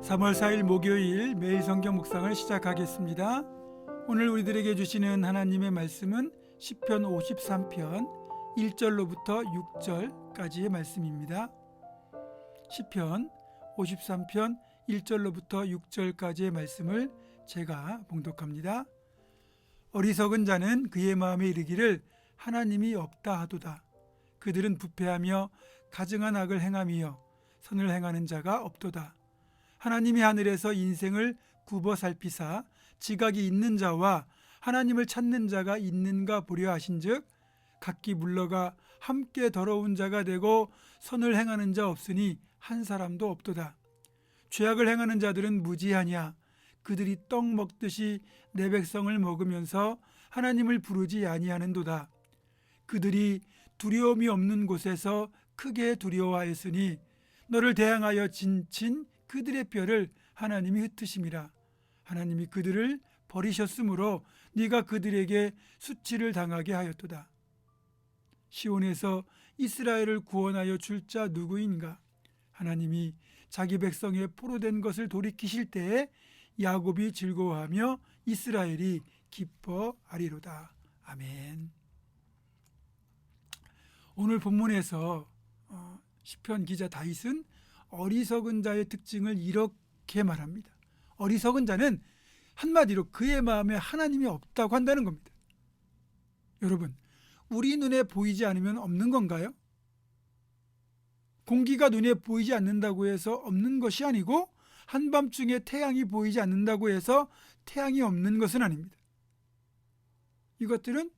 3월 4일 목요일 매일 성경 묵상을 시작하겠습니다. 오늘 우리들에게 주시는 하나님의 말씀은 시편 53편 1절로부터 6절까지의 말씀입니다. 시편 53편 1절로부터 6절까지의 말씀을 제가 봉독합니다. 어리석은 자는 그의 마음에 이르기를 하나님이 없다 하도다. 그들은 부패하며 가증한 악을 행하며 선을 행하는 자가 없도다. 하나님이 하늘에서 인생을 굽어 살피사 지각이 있는 자와 하나님을 찾는 자가 있는가 보려 하신즉 각기 물러가 함께 더러운 자가 되고 선을 행하는 자 없으니 한 사람도 없도다. 죄악을 행하는 자들은 무지하냐. 그들이 떡 먹듯이 내 백성을 먹으면서 하나님을 부르지 아니하는도다. 그들이 두려움이 없는 곳에서 크게 두려워하였으니 너를 대항하여 진친 그들의 뼈를 하나님이 흩으심이라. 하나님이 그들을 버리셨으므로 네가 그들에게 수치를 당하게 하였도다. 시온에서 이스라엘을 구원하여 줄 자 누구인가? 하나님이 자기 백성의 포로된 것을 돌이키실 때에 야곱이 즐거워하며 이스라엘이 기뻐하리로다. 아멘. 오늘 본문에서 시편 기자 다윗은 어리석은 자의 특징을 이렇게 말합니다. 어리석은 자는 한마디로 그의 마음에 하나님이 없다고 한다는 겁니다. 여러분, 우리 눈에 보이지 않으면 없는 건가요? 공기가 눈에 보이지 않는다고 해서 없는 것이 아니고 한밤중에 태양이 보이지 않는다고 해서 태양이 없는 것은 아닙니다. 이것들은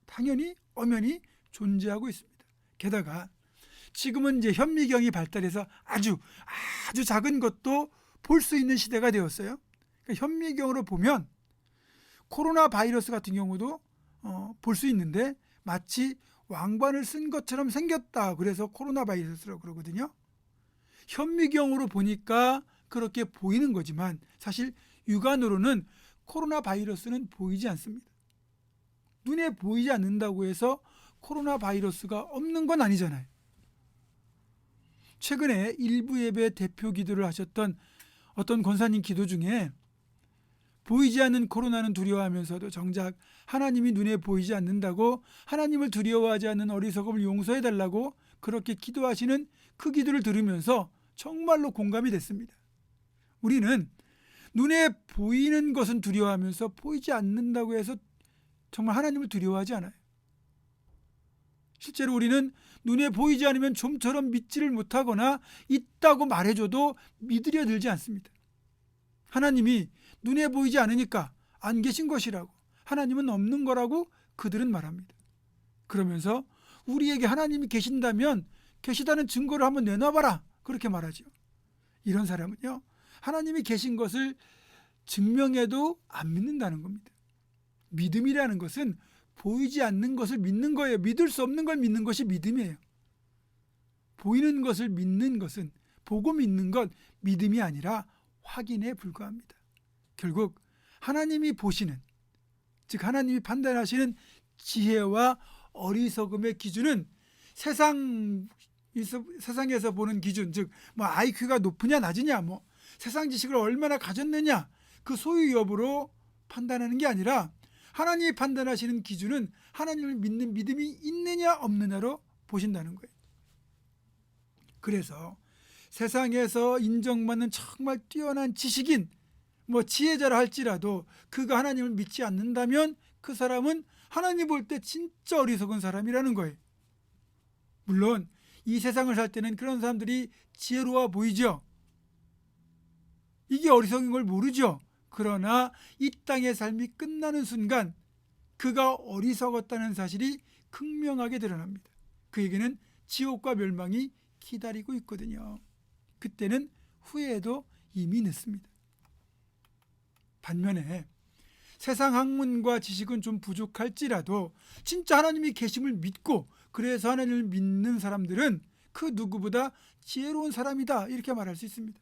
당연히 엄연히 존재하고 있습니다. 게다가 지금은 이제 현미경이 발달해서 아주 작은 것도 볼 수 있는 시대가 되었어요. 그러니까 현미경으로 보면 코로나 바이러스 같은 경우도 볼 수 있는데 마치 왕관을 쓴 것처럼 생겼다. 그래서 코로나 바이러스라고 그러거든요. 현미경으로 보니까 그렇게 보이는 거지만 사실 육안으로는 코로나 바이러스는 보이지 않습니다. 눈에 보이지 않는다고 해서 코로나 바이러스가 없는 건 아니잖아요. 최근에 일부 예배 대표 기도를 하셨던 어떤 권사님 기도 중에 보이지 않는 코로나는 두려워하면서도 정작 하나님이 눈에 보이지 않는다고 하나님을 두려워하지 않는 어리석음을 용서해달라고 그렇게 기도하시는 그 기도를 들으면서 정말로 공감이 됐습니다. 우리는 눈에 보이는 것은 두려워하면서 보이지 않는다고 해서 정말 하나님을 두려워하지 않아요. 실제로 우리는 눈에 보이지 않으면 좀처럼 믿지를 못하거나 있다고 말해줘도 믿으려 들지 않습니다. 하나님이 눈에 보이지 않으니까 안 계신 것이라고, 하나님은 없는 거라고 그들은 말합니다. 그러면서 우리에게 하나님이 계신다면 계시다는 증거를 한번 내놔봐라, 그렇게 말하죠. 이런 사람은요, 하나님이 계신 것을 증명해도 안 믿는다는 겁니다. 믿음이라는 것은 보이지 않는 것을 믿는 거예요. 믿을 수 없는 걸 믿는 것이 믿음이에요. 보이는 것을 믿는 것은, 보고 믿는 것 믿음이 아니라 확인에 불과합니다. 결국 하나님이 보시는, 즉 하나님이 판단하시는 지혜와 어리석음의 기준은 세상에서 보는 기준, 즉 뭐 IQ가 높으냐 낮으냐, 뭐 세상 지식을 얼마나 가졌느냐, 그 소유 여부로 판단하는 게 아니라 하나님이 판단하시는 기준은 하나님을 믿는 믿음이 있느냐 없느냐로 보신다는 거예요. 그래서 세상에서 인정받는 정말 뛰어난 지식인, 뭐 지혜자라 할지라도 그가 하나님을 믿지 않는다면 그 사람은 하나님 볼 때 진짜 어리석은 사람이라는 거예요. 물론 이 세상을 살 때는 그런 사람들이 지혜로워 보이죠. 이게 어리석은 걸 모르죠. 그러나 이 땅의 삶이 끝나는 순간 그가 어리석었다는 사실이 극명하게 드러납니다. 그에게는 지옥과 멸망이 기다리고 있거든요. 그때는 후회해도 이미 늦습니다. 반면에 세상 학문과 지식은 좀 부족할지라도 진짜 하나님이 계심을 믿고 그래서 하나님을 믿는 사람들은 그 누구보다 지혜로운 사람이다, 이렇게 말할 수 있습니다.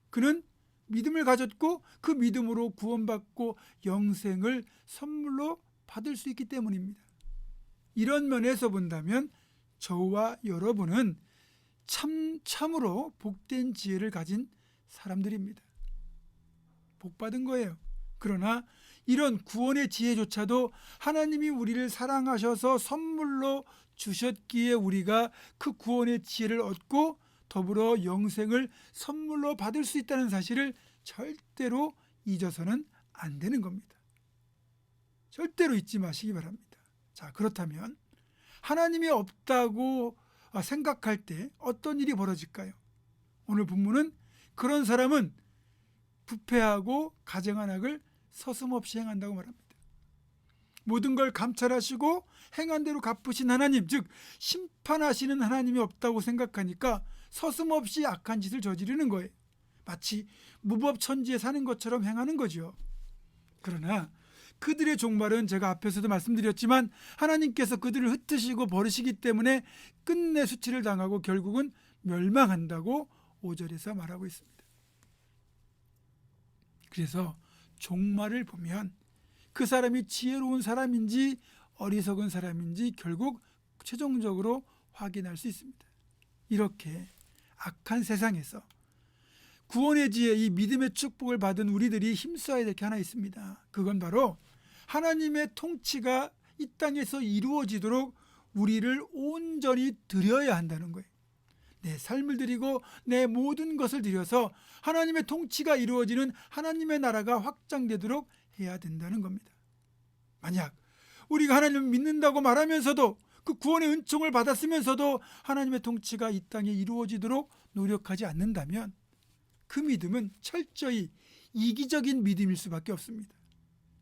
그는 믿음을 가졌고 그 믿음으로 구원받고 영생을 선물로 받을 수 있기 때문입니다. 이런 면에서 본다면 저와 여러분은 참으로 복된 지혜를 가진 사람들입니다. 복 받은 거예요. 그러나 이런 구원의 지혜조차도 하나님이 우리를 사랑하셔서 선물로 주셨기에 우리가 그 구원의 지혜를 얻고 더불어 영생을 선물로 받을 수 있다는 사실을 절대로 잊어서는 안 되는 겁니다. 절대로 잊지 마시기 바랍니다. 자, 그렇다면 하나님이 없다고 생각할 때 어떤 일이 벌어질까요? 오늘 본문은 그런 사람은 부패하고 가증한 악을 서슴없이 행한다고 말합니다. 모든 걸 감찰하시고 행한 대로 갚으신 하나님, 즉 심판하시는 하나님이 없다고 생각하니까 서슴없이 악한 짓을 저지르는 거예요. 마치 무법천지에 사는 것처럼 행하는 거죠. 그러나 그들의 종말은 제가 앞에서도 말씀드렸지만 하나님께서 그들을 흩으시고 버리시기 때문에 끝내 수치를 당하고 결국은 멸망한다고 5절에서 말하고 있습니다. 그래서 종말을 보면 그 사람이 지혜로운 사람인지 어리석은 사람인지 결국 최종적으로 확인할 수 있습니다. 이렇게 악한 세상에서 구원의 지혜, 이 믿음의 축복을 받은 우리들이 힘써야 될 게 하나 있습니다. 그건 바로 하나님의 통치가 이 땅에서 이루어지도록 우리를 온전히 드려야 한다는 거예요. 내 삶을 드리고 내 모든 것을 드려서 하나님의 통치가 이루어지는 하나님의 나라가 확장되도록 해야 된다는 겁니다. 만약 우리가 하나님을 믿는다고 말하면서도 그 구원의 은총을 받았으면서도 하나님의 통치가 이 땅에 이루어지도록 노력하지 않는다면 그 믿음은 철저히 이기적인 믿음일 수밖에 없습니다.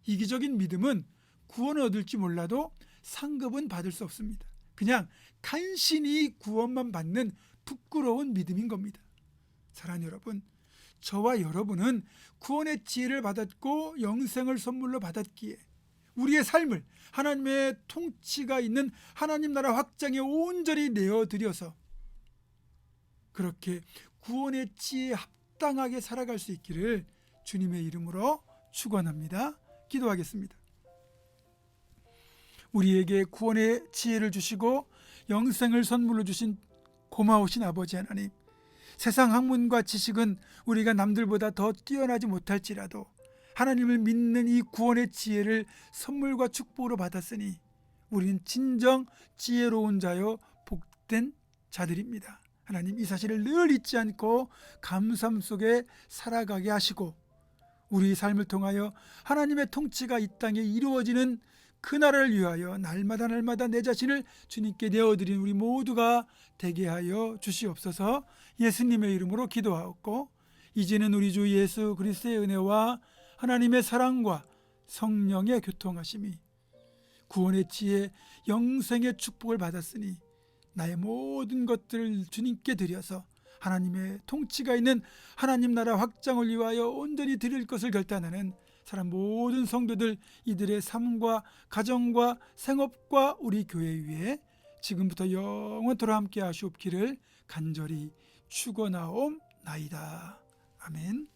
이기적인 믿음은 구원을 얻을지 몰라도 상급은 받을 수 없습니다. 그냥 간신히 구원만 받는 부끄러운 믿음인 겁니다. 사랑하는 여러분, 저와 여러분은 구원의 지혜를 받았고 영생을 선물로 받았기에 우리의 삶을 하나님의 통치가 있는 하나님 나라 확장에 온전히 내어드려서 그렇게 구원의 지혜에 합당하게 살아갈 수 있기를 주님의 이름으로 축원합니다. 기도하겠습니다. 우리에게 구원의 지혜를 주시고 영생을 선물로 주신 고마우신 아버지 하나님, 세상 학문과 지식은 우리가 남들보다 더 뛰어나지 못할지라도 하나님을 믿는 이 구원의 지혜를 선물과 축복으로 받았으니 우리는 진정 지혜로운 자요 복된 자들입니다. 하나님, 이 사실을 늘 잊지 않고 감사함 속에 살아가게 하시고 우리 삶을 통하여 하나님의 통치가 이 땅에 이루어지는 그 나라를 위하여 날마다 내 자신을 주님께 내어드린 우리 모두가 되게 하여 주시옵소서. 예수님의 이름으로 기도하옵고 이제는 우리 주 예수 그리스도의 은혜와 하나님의 사랑과 성령의 교통하심이 구원의 지혜 영생의 축복을 받았으니 나의 모든 것들을 주님께 드려서 하나님의 통치가 있는 하나님 나라 확장을 위하여 온전히 드릴 것을 결단하는 사람 모든 성도들, 이들의 삶과 가정과 생업과 우리 교회 위에 지금부터 영원토록 함께 하시옵기를 간절히 축원하옵나이다. 아멘.